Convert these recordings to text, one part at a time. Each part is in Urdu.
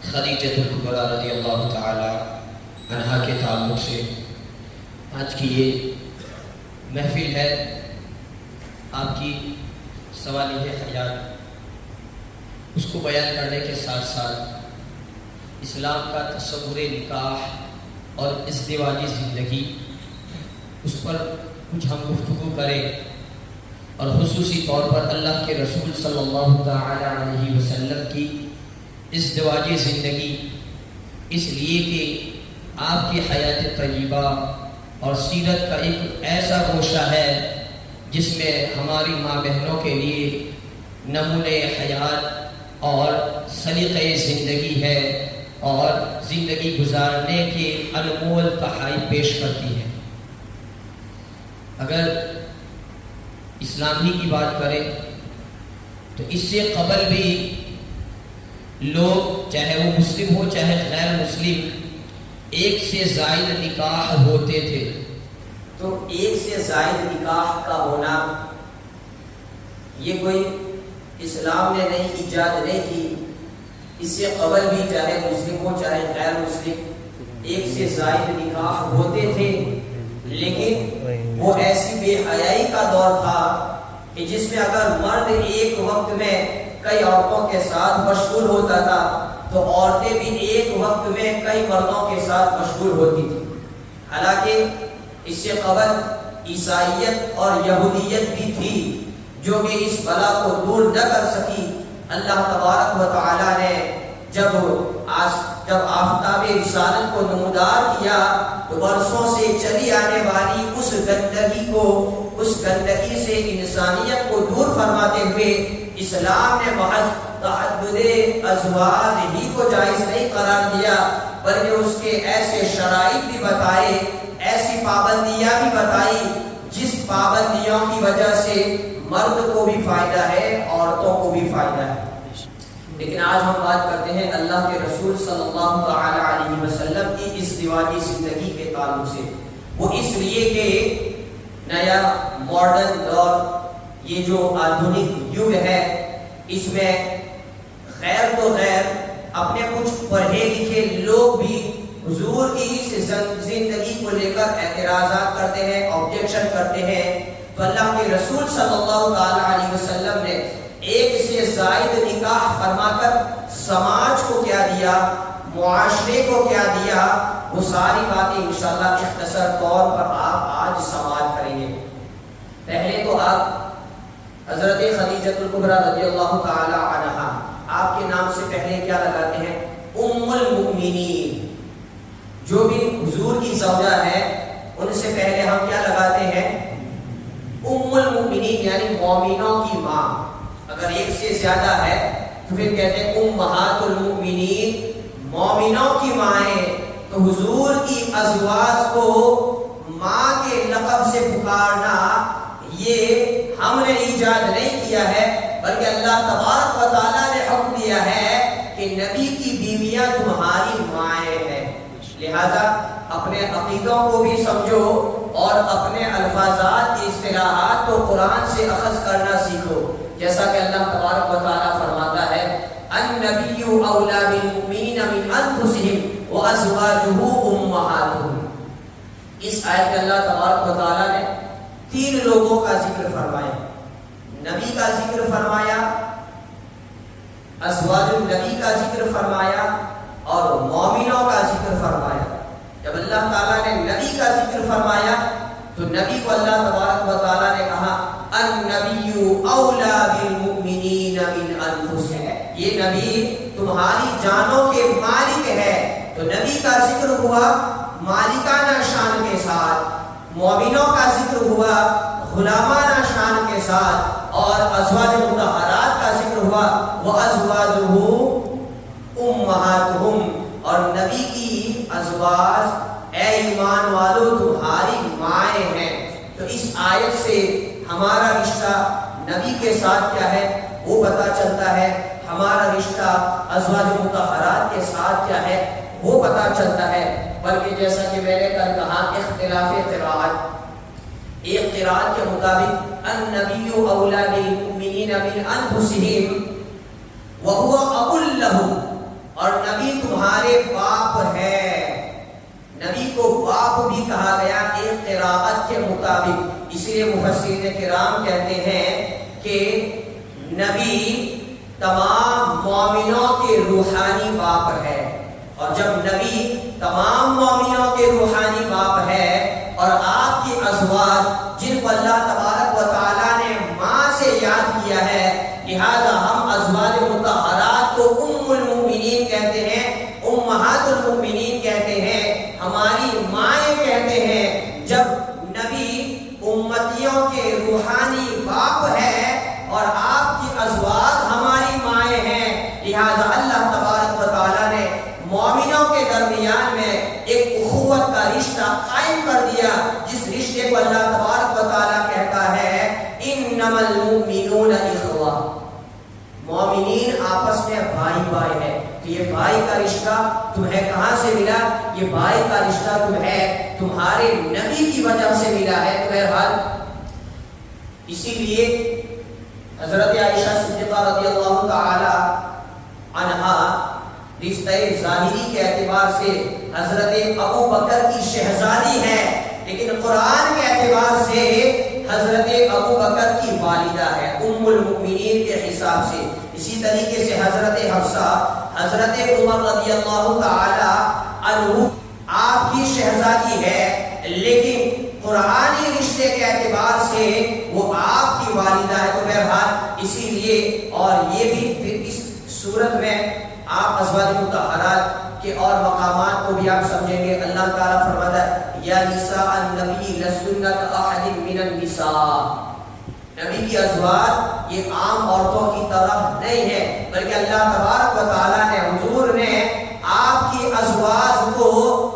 خدیجہ الکبریٰ رضی اللہ تعالی عنہا کے تعلق سے آج کی یہ محفل ہے۔ آپ کی سوالیہ حیات اس کو بیان کرنے کے ساتھ ساتھ اسلام کا تصور نکاح اور ازدواجی زندگی اس پر کچھ ہم گفتگو کریں، اور خصوصی طور پر اللہ کے رسول صلی اللہ تعالی علیہ وسلم کی ازدواجی زندگی، اس لیے کہ آپ کی حیات طیبہ اور سیرت کا ایک ایسا گوشہ ہے جس میں ہماری ماں بہنوں کے لیے نمونے حیات اور سلیقہ زندگی ہے اور زندگی گزارنے کے انمول تحائف پیش کرتی ہے۔ اگر اسلامی کی بات کریں تو اس سے قبل بھی لوگ، چاہے وہ مسلم ہو چاہے غیر مسلم، ایک سے زائد نکاح ہوتے تھے۔ تو ایک سے زائد نکاح کا ہونا یہ کوئی اسلام نے نئی ایجاد نہیں کی، اس سے قبل بھی چاہے مسلم ہو چاہے غیر مسلم ایک سے زائد نکاح ہوتے تھے، لیکن وہ ایسی بے حیائی کا دور تھا کہ جس میں اگر مرد ایک وقت میں کئی عورتوں کے ساتھ مشغول ہوتا تھا تو عورتیں بھی ایک وقت میں کئی مردوں کے ساتھ مشغول ہوتی تھی۔ حالانکہ اس سے قبل عیسائیت اور یہودیت بھی تھی جو کہ اس بلا کو دور نہ کر سکی۔ اللہ تبارک و تعالی نے جب آفتاب رسالت کو نمودار کیا تو برسوں سے چلی آنے والی اس گندگی سے انسانیت کو دور فرماتے ہوئے اسلام نے محض تعدد ازواج ہی کو جائز نہیں قرار دیا، بلکہ اس کے ایسے شرائط بھی بتائے، ایسی پابندیاں بھی بتائی جس پابندیوں کی وجہ سے مرد کو بھی فائدہ ہے، عورتوں کو بھی فائدہ ہے۔ لیکن آج ہم بات کرتے ہیں اللہ کے رسول صلی اللہ تعالی علیہ وسلم کی ازدواجی زندگی کے تعلق سے۔ وہ اس لیے کہ نیا ماڈرن دور، یہ جو آدھونک یگ ہے، اس میں غیر تو غیر اپنے کچھ پڑھے لکھے لوگ بھی حضور کی اس زندگی کو لے کر اعتراضات کرتے ہیں، آبجیکشن کرتے ہیں۔ تو اللہ کے رسول صلی اللہ تعالی علیہ وسلم نے ایک سے زائد نکاح فرما کر سماج کو کیا دیا، معاشرے کو کیا دیا، وہ ساری باتیں انشاءاللہ اختصار طور پر آپ آج سماعت کریں گے۔ پہلے تو آپ حضرت خدیجہ الکبریٰ رضی اللہ تعالی عنہا، آپ کے نام سے پہلے کیا لگاتے ہیں؟ ام المؤمنین۔ جو بھی حضور کی زوجہ ہے ان سے پہلے ہم کیا لگاتے ہیں؟ ام المؤمنین، یعنی مومنوں کی ماں۔ اگر ایک سے زیادہ ہے تو پھر کہتے ہیں امہات المؤمنین، مومنوں کی مائیں۔ تو حضور کی ازواج کو ماں کے لقب سے پکارنا یہ ہم نے ایجاد نہیں کیا ہے، بلکہ اللہ تبارک و تعالیٰ نے حکم دیا ہے کہ نبی کی بیویاں تمہاری مائیں ہیں۔ لہذا اپنے عقیدوں کو بھی سمجھو اور اپنے الفاظات کی اصطلاحات کو قرآن سے اخذ کرنا سیکھو، جیسا کہ اللہ تبارک و تعالیٰ فرماتا ہے النبی اولی بالمؤمنین من انفسہم وازواجہ امہاتہم۔ اس آیت میں اللہ تبارک و تعالیٰ نے تین لوگوں کا ذکر فرمایا، نبی کا ذکر فرمایا، ازواج النبی کا ذکر فرمایا اور مومنوں کا ذکر فرمایا۔ جب اللہ تعالیٰ نے نبی کا ذکر فرمایا تو نبی کو اللہ تبارک و تعالیٰ نے کہا النبی اولی بالمؤمنین من انفسہم، یہ نبی تمہاری جانوں کے مالک ہے۔ تو نبی کا ذکر ہوا مالکانہ شان کے ساتھ، مومنوں کا ذکر ہوا غلامانہ شان کے ساتھ، اور ازواج مطہرات کا ذکر ہوا وازواجہ امہاتہم، اور نبی کی ازواج اے ایمان والو تمہاری مائیں ہیں۔ تو اس آیت سے ہمارا رشتہ نبی کے ساتھ کیا ہے وہ پتہ چلتا ہے، ہمارا رشتہ ازواج مطہرات کے ساتھ کیا ہے وہ پتہ چلتا ہے۔ بلکہ جیسا کہ میں نے کل کہا، اختلاف قراءت، ایک قراءت کے مطابق النبی اولی بالمؤمنین من انفسہم وہو ابو لہم، ہمارے باپ ہے. نبی کو باپ بھی کہا گیا ایک قراءت کے مطابق. اس لیے مفسرین کرام کہتے ہیں کہ نبی تمام مومنوں کے روحانی باپ ہے. اور جب نبی تمام مومنوں کے روحانی باپ ہے اور آپ کی ازواج جن کو اللہ تبارک و تعالیٰ نے ماں سے یاد کیا ہے، لہذا ہم ازواج مطہرات کو ام المؤمنین کہتے ہیں، امہات المؤمنین کہتے ہیں، ہماری مائیں کہتے ہیں. جب نبی امتیوں کے روحانی باپ ہے اور آپ کی ازواج ہماری مائیں ہیں، لہذا اللہ تبارک و تعالیٰ نے مومنوں کے درمیان میں ایک اخوت کا رشتہ قائم کر دیا، جس رشتے کو اللہ تبارک و تعالیٰ کہتا ہے انما المؤمنون اخوہ. مومنین آپس میں بھائی بھائی ہے. تو یہ بھائی کا رشتہ تمہیں کہاں سے ملا؟ یہ بھائی کا رشتہ تمہیں تمہارے نبی کی وجہ سے ملا ہے. تو بہرحال اسی لیے حضرت عائشہ صدیقہ رضی اللہ تعالی عنہا رشتہ ظاہری کے اعتبار سے حضرت ابو بکر کی شہزادی ہے، لیکن قرآن کے اعتبار سے حضرت ابو بکر کی والدہ ہے ام المؤمنین کے حساب سے. اسی طریقے سے حضرت حفصہ حضرت عمر رضی اللہ تعالی عنہ آپ کی شہزادی ہے، لیکن قرآنی رشتے کے اعتبار سے وہ آپ کی والدہ ہے. تو بہرحال اسی لیے اور یہ بھی پھر اس صورت میں آپ ازواج مطہرات کے اور مقامات کو بھی آپ سمجھیں گے. اللہ تعالیٰ فرماتا ہے یا نساء النبی لستن کاحد من النساء. نبی کی ازواج یہ عام عورتوں کی طرح نہیں ہے، بلکہ اللہ تبارک و تعالیٰ نے حضور نے آپ کی ازواج کو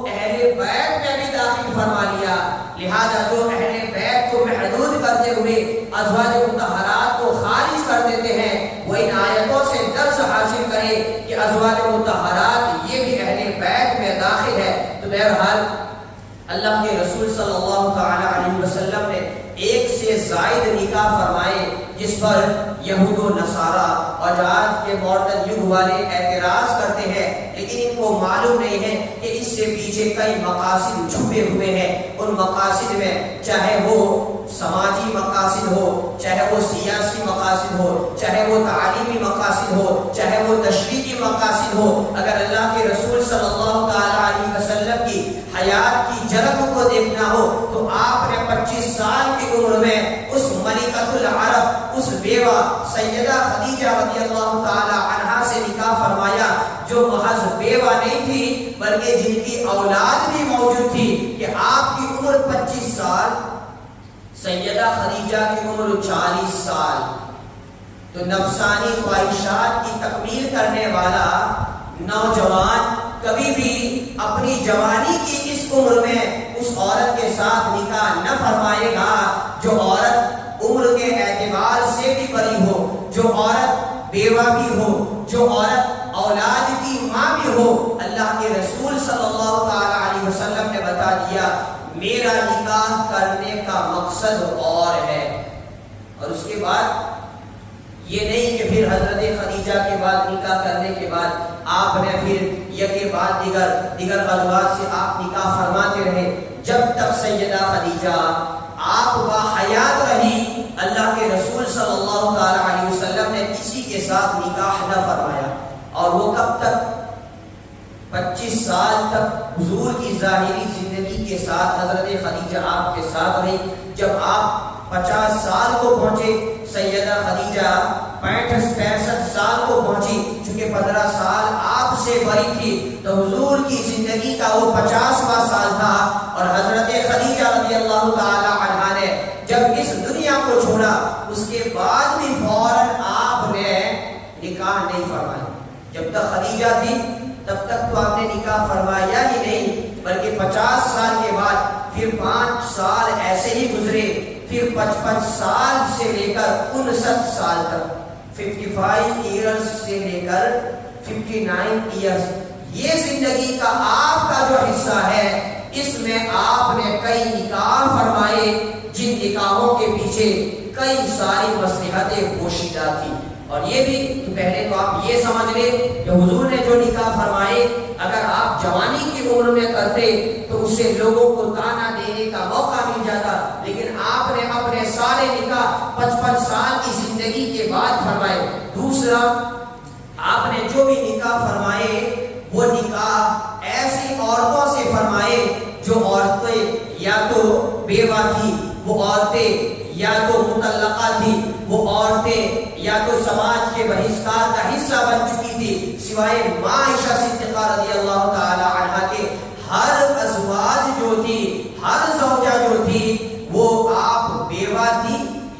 اہل بیت میں بھی داخل فرما لیا. لہذا جو اہل بیت کو محدود کرتے ہوئے ازواج مطہرات کو خارج کر دیتے ہیں، وہ ان آیتوں سے درس حاصل کرے کہ ازواج مطہرات یہ بھی اہل بیت میں داخل ہے. تو بہرحال اللہ کے رسول صلی اللہ تعالی علیہ وسلم نے ایک سے زائد نکاح فرمائے، جس پر یہود و نصارہ اور آج کے ماڈرن یگ والے اعتراض کرتے ہیں، لیکن ان کو معلوم نہیں ہے کہ اس سے پیچھے کئی مقاصد چھپے ہوئے ہیں. ان مقاصد میں چاہے وہ سماجی مقاصد ہو، چاہے وہ سیاسی مقاصد ہو، چاہے وہ تعلیمی مقاصد ہو، چاہے وہ تشریعی مقاصد ہو، اگر اللہ کے رسول صلی اللہ تعالی علیہ وسلم کی حیات کی جھلک کو دیکھنا ہو تو آپ نے 25 سال کی عمر میں اس ملکۃ العرب، اس بیوہ سیدہ خدیجہ رضی اللہ تعالی عنہا سے نکاح فرمایا، جو محض بیوہ نہیں تھی بلکہ جن کی اولاد بھی موجود تھی. کہ آپ کی عمر 25 سال، سیدہ خدیجہ کی عمر 40 سال. تو نفسانی خواہشات کی تکمیل کرنے والا نوجوان کبھی بھی اپنی جوانی کی اس عمر میں اس عورت کے ساتھ نکاح نہ فرمائے گا جو عورت عمر کے اعتبار سے بھی بڑی ہو، جو عورت بیوہ بھی ہو، جو عورت اولاد کی ماں بھی ہو. اللہ کے رسول صلی اللہ تعالی علیہ وسلم نے بتا دیا میرا نکاح کرنے کا مقصد اور ہے. اور اس کے بعد یہ نہیں کہ پھر حضرت خدیجہ کے بعد نکاح کرنے کے بعد آپ نے پھر یکے بعد دیگر ازواج سے آپ نکاح فرماتے رہے. جب تک سیدہ خدیجہ آپ با حیات رہی، اللہ کے رسول صلی اللہ تعالی علیہ وسلم نے کسی کے ساتھ نکاح نہ فرمایا. اور وہ کب تک؟ 25 سال تک حضور کی ظاہری زندگی کے ساتھ حضرت خدیجہ آپ کے ساتھ رہی. جب آپ 50 سال کو پہنچے، سیدہ خدیجہ 65 سال کو پہنچی. چونکہ 15 سال آپ سے بڑی تھی تو حضور کی زندگی کا وہ 50واں سال تھا. اور حضرت خدیجہ رضی اللہ تعالی عنہا نے جب اس دنیا کو چھوڑا اس کے بعد بھی فوراً آپ نے نکاح نہیں فرمایا. جب تک خدیجہ تھی تب تک تو آپ نے نکاح فرمایا ہی نہیں، بلکہ 50 سال کے بعد پھر 5 سال ایسے ہی گزرے، پھر 55 سال سے لے کر 59 سال تک، 55 ایئرز سے لے کر 59 ایئرز، یہ زندگی کا آپ کا جو حصہ ہے اس میں آپ نے کئی نکاح فرمائے، جن نکاحوں کے پیچھے کئی ساری مصلحتیں پوشیدہ تھی. اور یہ بھی پہلے تو آپ یہ سمجھ لیں کہ حضور نے جو نکاح فرمائے اگر جوانی کی عمر میں کرتے تو اسے لوگوں کو تانا دینے کا موقع مل جاتا، لیکن آپ نے اپنے سارے نکاح 55 سال کی زندگی کے بعد فرمائے۔ دوسرا، آپ نے جو بھی نکاح فرمائے وہ نکاح ایسی عورتوں سے فرمائے جو عورتیں یا تو بیوہ تھی، وہ عورتیں یا تو مطلقہ تھی، وہ عورتیں یا تو سماج کے بہشتار کا حصہ بن چکی تھی، سوائے ماں عائشہ صدیقہ رضی اللہ تعالی عنہا کے ہر ازواج جو تھی، ہر زوجہ جو تھی، وہ آپ بیوہ تھی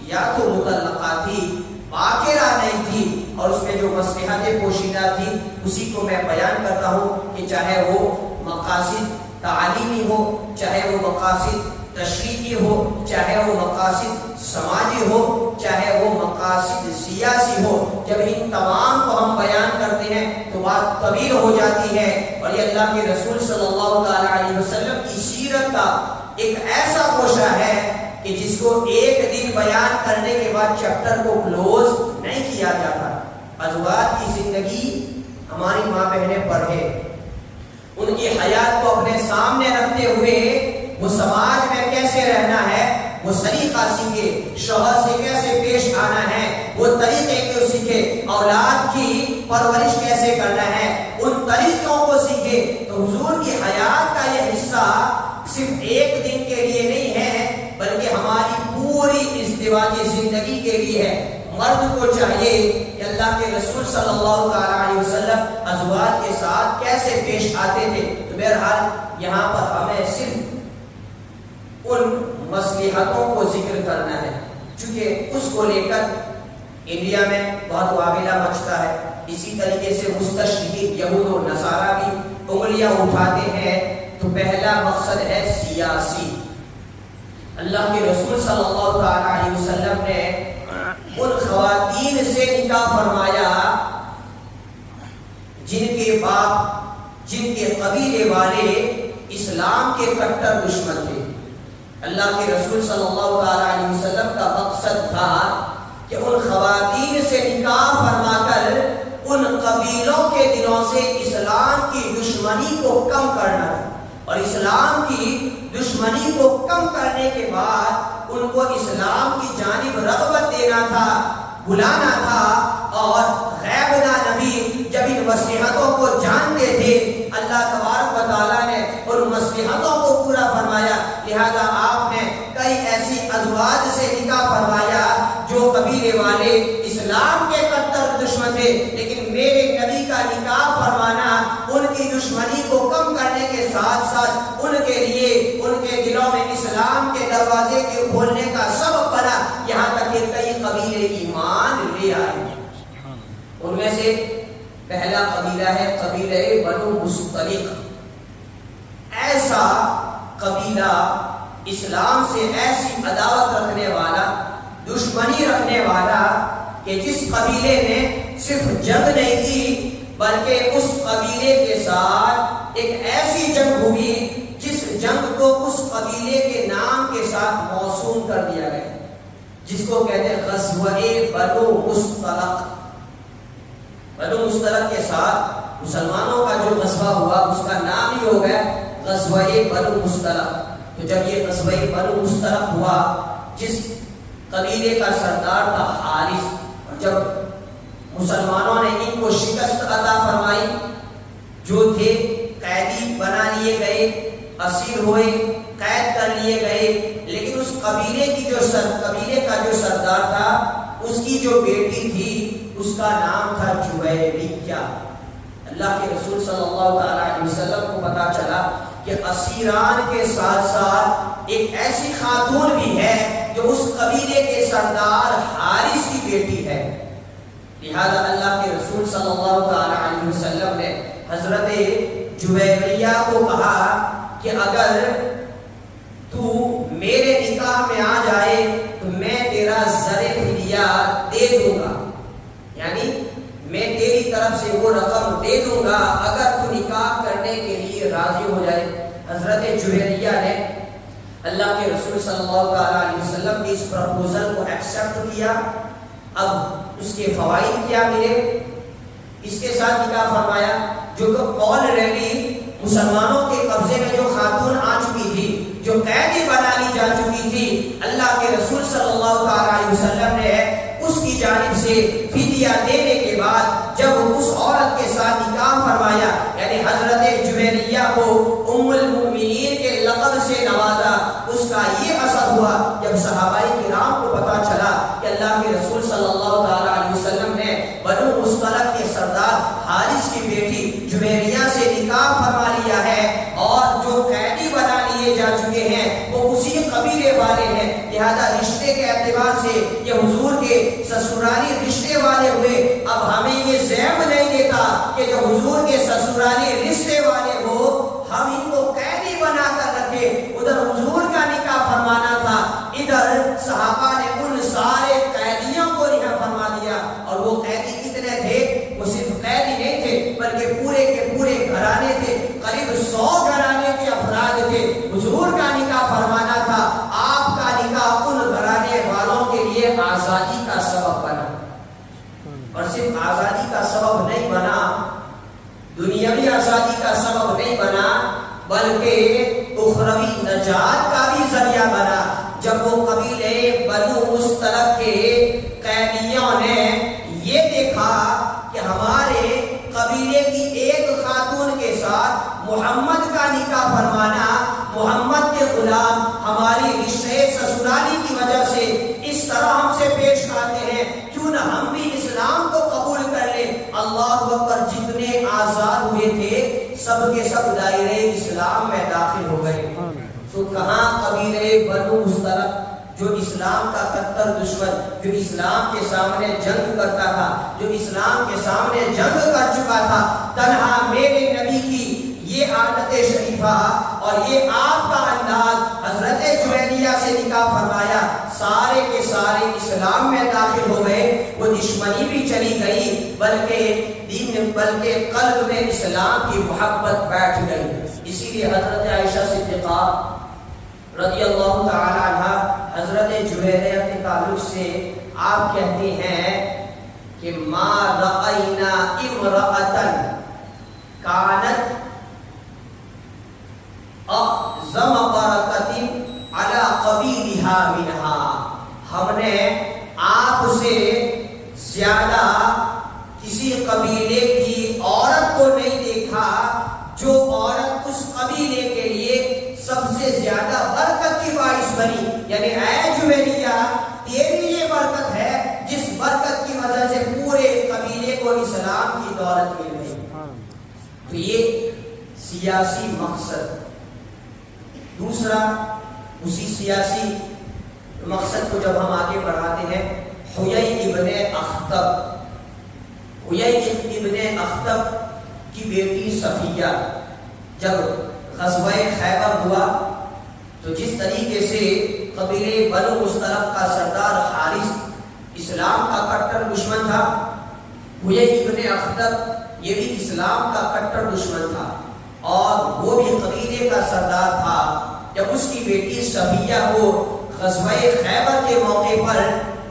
یا تو مطلقہ تھی، باقرہ نہیں تھی۔ اور اس میں جو مصلحتیں پوشیدہ تھی اسی کو میں بیان کرتا ہوں کہ چاہے وہ مقاصد تعلیمی ہو، چاہے وہ مقاصد تشریعی ہو، چاہے وہ مقاصد سماجی ہو، چاہے وہ مقاصد سیاسی ہو، جب ان تمام کو ہم بیان کرتے ہیں تو بات طویل ہو جاتی ہے۔ اور یہ اللہ کے رسول صلی اللہ تعالی علیہ وسلم کی سیرت کا ایک ایسا گوشہ ہے کہ جس کو ایک دن بیان کرنے کے بعد چیپٹر کو کلوز نہیں کیا جاتا۔ ازواج کی زندگی ہماری ماں بہنیں پڑھے، ان کی حیات کو اپنے سامنے رکھتے ہوئے وہ سماج میں کیسے رہنا ہے وہ سلیقہ سیکھے، شوہر سے کیسے پیش آنا ہے وہ طریقے کو سیکھے، اولاد کی پرورش کیسے کرنا ہے ان طریقوں کو سیکھے۔ تو حضور کی حیات کا یہ حصہ صرف ایک دن کے لیے نہیں ہے بلکہ ہماری پوری ازدواجی زندگی کے لیے ہے۔ مرد کو چاہیے کہ اللہ کے رسول صلی اللہ علیہ وسلم ازواج کے ساتھ کیسے پیش آتے تھے۔ تو بہرحال یہاں پر ہمیں صرف ان مصلحتوں کو ذکر کرنا ہے، چونکہ اس کو لے کر انڈیا میں بہت واویلا مچتا ہے۔ اسی طریقے سے مستشرقین یہود و نصارہ بھی انگلیاں اٹھاتے ہیں، تو پہلا مقصد ہے سیاسی۔ اللہ کے رسول صلی اللہ تعالی علیہ وسلم نے ان خواتین سے نکاح فرمایا جن کے باپ، جن کے قبیلے والے اسلام کے کٹر دشمن تھے۔ اللہ کے رسول صلی اللہ تعالی علیہ وسلم کا مقصد تھا کہ ان خواتین سے نکاح فرما کر ان قبیلوں کے دلوں سے اسلام کی دشمنی کو کم کرنا تھا، اور اسلام کی دشمنی کو کم کرنے کے بعد ان کو اسلام کی جانب رغبت دینا تھا، بلانا تھا۔ اور غیبنا نبی جب ان مصلحتوں کو جانتے تھے اللہ تبارک و تعالیٰ نے ان مصلحتوں کو پورا فرمایا، لہذا آپ نے کئی ایسی ازواج سے نکاح فرمایا جو قبیلے والے اسلام کے کٹر دشمن تھے، لیکن میرے نبی کا نکاح فرمانا ان کی دشمنی کو کم کرنے کے ساتھ ساتھ ان کے لیے ان کے دلوں میں اسلام کے دروازے کے کھولنے کا سبب بنا، یہاں تک کہ کئی قبیلے ایمان لے آئے۔ ان میں سے پہلا قبیلہ ہے قبیلہ بنو مصطلق۔ ایسا قبیلہ اسلام سے ایسی عداوت رکھنے والا، دشمنی رکھنے والا کہ جس قبیلے نے صرف جنگ نہیں کی بلکہ اس قبیلے کے ساتھ ایک ایسی جنگ ہوئی جس جنگ کو اس قبیلے کے نام کے ساتھ موسوم کر دیا گیا، جس کو کہتے ہیں غزوہ بنو مصطلق۔ بنو مصطلق کے ساتھ مسلمانوں کا جو غزوہ ہوا اس کا نام ہی ہو گیا غزوہ بنو مصطلق۔ تو جب یہ غزوہ بنو مصطلق ہوا، جس قبیلے کا سردار تھا حارث، اور جب مسلمانوں نے ان کو شکست عطا فرمائی، جو تھے قیدی بنا لیے گئے، اسیر ہوئے، قید کر لیے گئے، لیکن اس قبیلے کا جو سردار تھا اس کی جو بیٹی تھی اس کا نام تھا جویریہ۔ اللہ کے رسول صلی اللہ تعالی علیہ وسلم کو پتا چلا کہ اسیران کے ساتھ ساتھ ایک ایسی خاتون بھی ہے جو اس قبیلے کے سردار حارث کی بیٹی ہے، لہذا اللہ کے رسول صلی اللہ تعالی علیہ وسلم نے حضرت جویریہ کو کہا کہ اگر تو میرے نکاح میں آ جائے تو میں تیرا زر فدیہ دے دوں گا، یعنی میں تیری طرف سے وہ رقم دے دوں گا اگر تو نکاح کرنے کے لیے راضی ہو جائے۔ حضرت جویریہ نے اللہ کے رسول صلی اللہ علیہ وسلم کی اس پروپوزل کو ایکسپٹ کیا۔ اب اس کے فوائد کیا ملے، اس کے ساتھ نکاح فرمایا جو کہ آلریڈی مسلمانوں کے قبضے میں جو خاتون آ چکی تھی، جو قیدی بنا لی جا چکی تھی، اللہ کے رسول صلی اللہ علیہ وسلم نے اس کی جانب سے فدیہ دینے کے بعد جب اس عورت کے ساتھ نکاح فرمایا، یعنی حضرت جویریہ کو ام المؤمنین کے لقب سے نوازا، اس کا یہ اثر ہوا جب صحابہ کرام کو پتا چلا کہ اللہ کے رسول صلی اللہ علیہ وسلم نے بنو مصطلق کے سردار حارث کی بیٹی جویریہ سے نکاح فرما لیا ہے، اور جو قیدی بنا لیے جا چکے ہیں وہ اسی قبیلے والے ہیں، لہذا رشتے کے اعتبار سے یہ حضور کے سسرالی رشتے والے ہوئے۔ اب ہمیں یہ ذہن نہیں دیتا کہ جو حضور کے سسرالی رشتے والے ہو ہم ان کو قیدی بنا کر رکھے، ادھر حضور کا نکاح فرمانا تھا، ادھر صحابہ نے ان سارے قیدیوں کو رہا فرما دیا۔ اور وہ قیدی کتنے تھے؟ وہ صرف قیدی نہیں تھے بلکہ پورے کے پورے گھرانے تھے، قریب 100 گھرانے کے افراد تھے۔ حضور کا نکاح فرمانا تھا، آپ کا نکاح ان گھرانے والوں کے لیے آزادی کا سبب بنا، اور صرف آزادی کا سبب نہیں بنا، دنیاوی آزادی کا سبب نہیں بنا، بلکہ اخروی نجات کا بھی ذریعہ بنا۔ جب وہ قبیلے بنو مصطلق کے قیدیوں نے یہ دیکھا کہ ہمارے قبیلے کی ایک خاتون کے ساتھ محمد کا نکاح فرمانا، محمد کے غلام ہماری رشتے سسرالی کی وجہ سے اس طرح ہم سے پیش آتے ہیں، کیوں نہ ہم بھی اسلام کو قبول کر لیں۔ اللہ اکبر، جتنے آزاد ہوئے تھے سب کے سب دائرے اسلام میں داخل ہو گئے۔ تو کہاں قبیلے بنو مصطلق جو اسلام کا کٹر دشمن، جو اسلام کے سامنے جنگ کرتا تھا، جو اسلام کے سامنے جنگ کر چکا تھا، تنہا میرے نبی کی یہ عادت شریفہ اور یہ آپ کا انداز، حضرت جویریہ سے نکاح فرمایا، سارے کے سارے اسلام میں داخل ہو گئے۔ وہ دشمنی بھی چلی گئی، بلکہ قلب میں اسلام کی محبت بیٹھ گئی۔ اسی لیے حضرت عائشہ صدیقہ رضی اللہ تعالی عنہ حضرت جویریہ کے تعلق سے آپ کہتے ہیں کہ ما رأینا امرأة کانت اعظم برکت علی قبیلہا منہا، ہم نے آپ سے زیادہ کسی قبیلے کی عورت کو نہیں دیکھا جو عورت اس قبیلے کے لیے سب سے زیادہ برکت کی باعث بنی۔ یعنی اے جویریہ، تیری یہ برکت ہے جس برکت کی وجہ سے پورے قبیلے کو اسلام کی دولت مل گئی۔ تو یہ سیاسی مقصد۔ دوسرا، اسی سیاسی مقصد کو جب ہم آگے بڑھاتے ہیں، حیی ابن اخطب کی بیٹی صفیہ جب غزوہ خیبر ہوا تو جس طریقے سے قبیلے بنو مصطلق کا سردار حارث اسلام کا کٹر دشمن تھا، حیی ابن اخطب یہ بھی اسلام کا کٹر دشمن تھا اور وہ بھی قبیلے کا سردار تھا۔ جب اس کی بیٹی صفیہ کو غزوہ خیبر کے موقع پر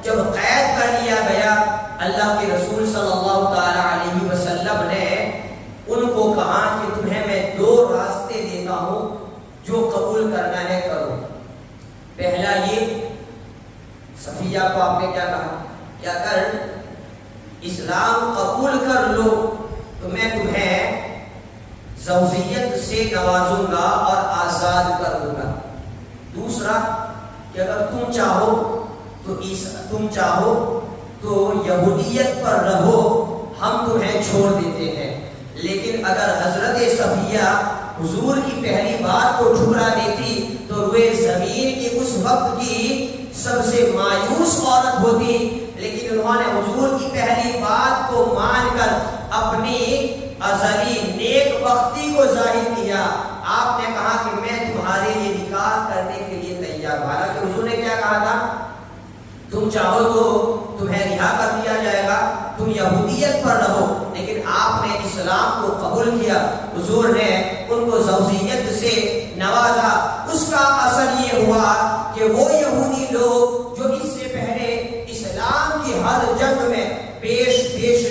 جب قید کر لیا گیا، اللہ کے رسول صلی اللہ تعالی علیہ وسلم نے ان کو کہا کہ تمہیں میں 2 راستے دیتا ہوں، جو قبول کرنا ہے کرو۔ پہلا یہ، صفیہ کو آپ نے کیا کہا کہ اگر اسلام قبول کر لو تو میں تمہیں زوجیت سے نوازوں گا اور آزاد کر دوں گا۔ دوسرا کہ اگر تم چاہو تو یہودیت پر رہو، ہم تمہیں چھوڑ دیتے ہیں۔ لیکن اگر حضرت صفیہ حضور کی پہلی بات کو ٹھکرا دیتی تو روئے زمین کی اس وقت کی سب سے مایوس عورت ہوتی، لیکن انہوں نے حضور کی پہلی بات کو مان کر اپنی ازلی نیک بختی کو ظاہر کیا۔ آپ نے کہا کہ میں تمہارے لیے نکاح کرنے کے لیے تیار ہوں۔ حالانکہ حضور نے کیا کہا تھا؟ تم چاہو تو تمہیں رہا کر دیا جائے گا، تم یہودیت پر رہو، لیکن آپ نے اسلام کو قبول کیا، حضور نے ان کو زوجیت سے نوازا۔ اس کا اثر یہ ہوا کہ وہ یہودی لوگ جو اس سے پہلے اسلام کی ہر جنگ میں پیش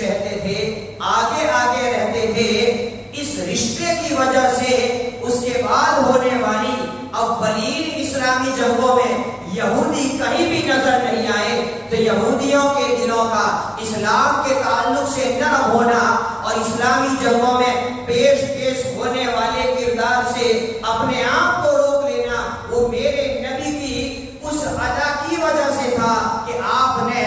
رہتے تھے، آگے رہتے تھے، اس رشتے کی وجہ سے جنگوں میں یہودی کہیں بھی نظر نہیں آئے تو یہودیوں کے دلوں کا اسلام کے تعلق سے نرم ہونا اور اسلامی جنگوں میں پیش ہونے والے کردار سے اپنے آپ کو روک لینا وہ میرے نبی کی اس ادا کی وجہ سے تھا کہ آپ نے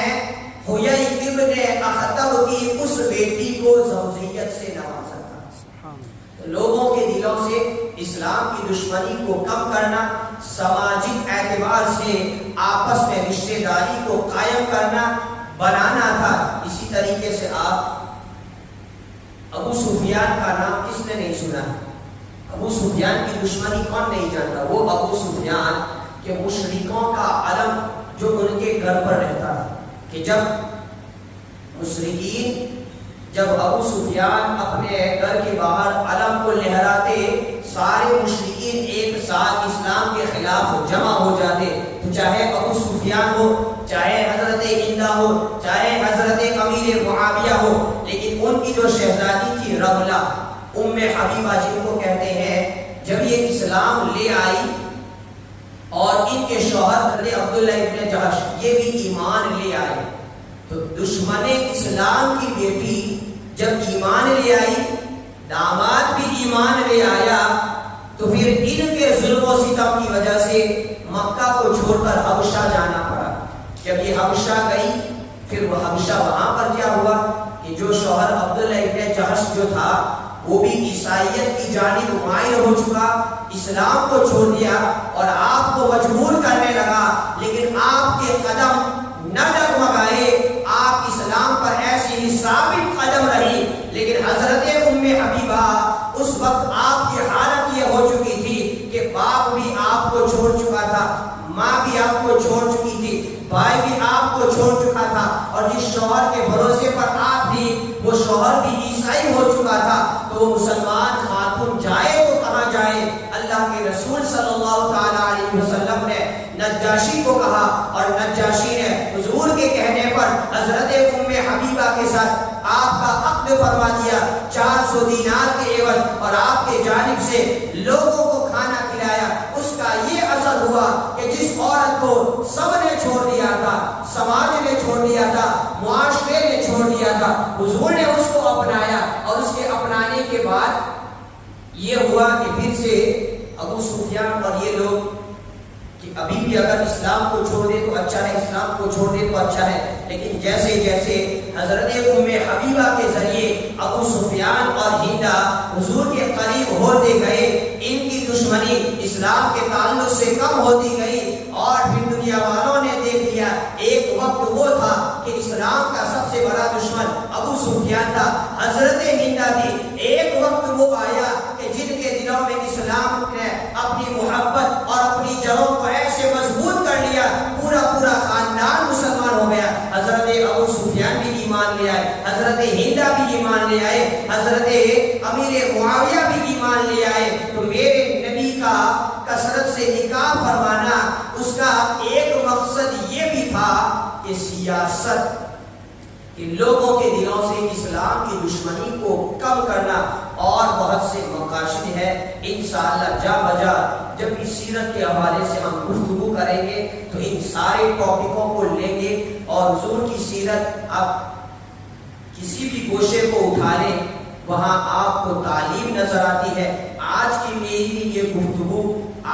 حیی ابن اخطب کی اس بیٹی کو زوجیت سے نوازا تھا۔ لوگوں کے دلوں سے اسلام کی دشمنی کو کم کرنا، سماجی اعتبار سے آپس میں رشتہ داری کو قائم کرنا، بنانا تھا۔ اسی طریقے سے آپ ابو سفیان کا نام کس نے نہیں سنا؟ ابو سفیان کی دشمنی کون نہیں جانتا؟ وہ ابو سفیان کے مشرکوں کا علم جو ان کے گھر پر رہتا ہے، کہ جب ابو سفیان اپنے گھر کے باہر علم کو لہراتے، سارے مشرکین ایک ساتھ اسلام کے خلاف جمع ہو جاتے، تو چاہے ابو سفیان ہو، چاہے حضرت ہندہ ہو، چاہے حضرت امیر معاویہ ہو، لیکن ان کی جو شہزادی تھی رملہ ام حبیبہ جن کو کہتے ہیں، جب یہ اسلام لے آئی اور ان کے شوہر حضرت عبداللہ ابن جحش یہ بھی ایمان لے آئے، تو دشمن اسلام کی بیٹی جب ایمان لے آئی، داماد بھی ایمان لے آیا، تو پھر ان کے ظلم و ستم کی وجہ سے مکہ کو چھوڑ کر حبشہ جانا پڑا۔ جب یہ حبشہ گئی، پھر وہ حبشہ وہاں پر کیا ہوا کہ جو شوہر عبداللہ ابن جحش جو تھا وہ بھی عیسائیت کی جانب مائل ہو چکا، اسلام کو چھوڑ دیا اور آپ کو مجبور کرنے لگا، لیکن آپ کے قدم نہ ڈگمگائے، آپ اسلام پر ایسی ہی ثابت قدم رہی۔ لیکن حضرت ام حبیبہ اس وقت آپ کی حالت یہ ہو چکی تھی کہ باپ بھی آپ کو چھوڑ چکا تھا، ماں بھی آپ کو چھوڑ چکی تھی، بھائی بھی آپ کو چھوڑ چکا تھا، اور جس شوہر کے بھروسے پر آپ تھی وہ شوہر بھی عیسائی ہو چکا تھا، تو وہ مسلمان خاتون جائے تو کہاں جائے؟ اللہ کے رسول صلی اللہ تعالی علیہ وسلم نے نجاشی کو کہا، اور نجاشی نے حضور کے کہنے پر حضرت ام حبیبہ کے ساتھ آپ کا عقد فرما دیا 400 دینار کے عوض، اور آپ کے جانب سے لوگوں کو کھانا کھلایا۔ اس کا یہ اثر ہوا کہ جس عورت کو سب نے چھوڑ دیا تھا، سماج نے چھوڑ دیا تھا، معاشرے نے چھوڑ دیا تھا، حضور نے اس کو اپنایا، اور اس کے اپنانے کے بعد یہ ہوا کہ پھر سے ابو سفیان اور یہ لوگ کہ ابھی بھی اگر اسلام کو چھوڑ دے تو اچھا ہے، اسلام کو چھوڑ دے تو اچھا ہے، لیکن جیسے جیسے حضرت ام حبیبہ کے ذریعے ابو سفیان اور ہندہ حضور کے قریب ہوتے گئے، ان کی دشمنی اسلام کے تعلق سے کم ہوتی گئی، اور پھر دنیا والوں نے دیکھ لیا ایک وقت وہ تھا کہ اسلام کا سب سے بڑا دشمن ابو سفیان تھا، حضرت ہندہ تھی، ایک وقت وہ آیا کہ جن کے دلوں میں اسلام نے اپنی محبت اور اپنی جڑوں کو ایسے مضبوط کر لیا، پورا خاندان مسلمان ہو گیا۔ حضرت ابو سفیان بھی ایمان لے آئے، حضرت ہندہ بھی ایمان لے آئے، حضرت امیر معاویہ بھی ایمان لے آئے۔ تو میرے نبی کا کثرت سے نکاح فرمانا، اس کا ایک مقصد یہ بھی تھا کہ سیاست کہ لوگوں کے دلوں سے اسلام کی دشمنی کو کم کرنا، اور بہت سے مقاصد ہے۔ انشاءاللہ جا بجا جب اس سیرت کے حوالے سے ہم گفتگو کریں گے تو ان سارے ٹاپکوں کو لیں گے، اور حضور کی سیرت آپ کسی بھی گوشے کو اٹھا لیں وہاں آپ کو تعلیم نظر آتی ہے۔ آج کی میری یہ گفتگو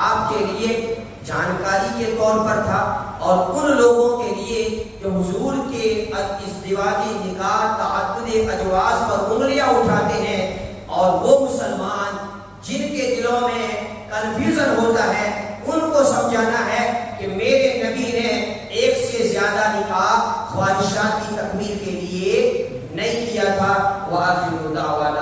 آپ کے لیے جانکاری کے طور پر تھا، اور ان لوگوں کے لیے جو حضور کے ازدواجی نکاح تعدد ازواج پر انگلیاں اٹھاتے ہیں، اور وہ مسلمان جن کے دلوں میں کنفیوژن ہوتا ہے، ان کو سمجھانا ہے کہ میرے نبی نے ایک سے زیادہ نکاح خواہشات کی تکمیل کے لیے نہیں کیا تھا۔ وآخر دعوانا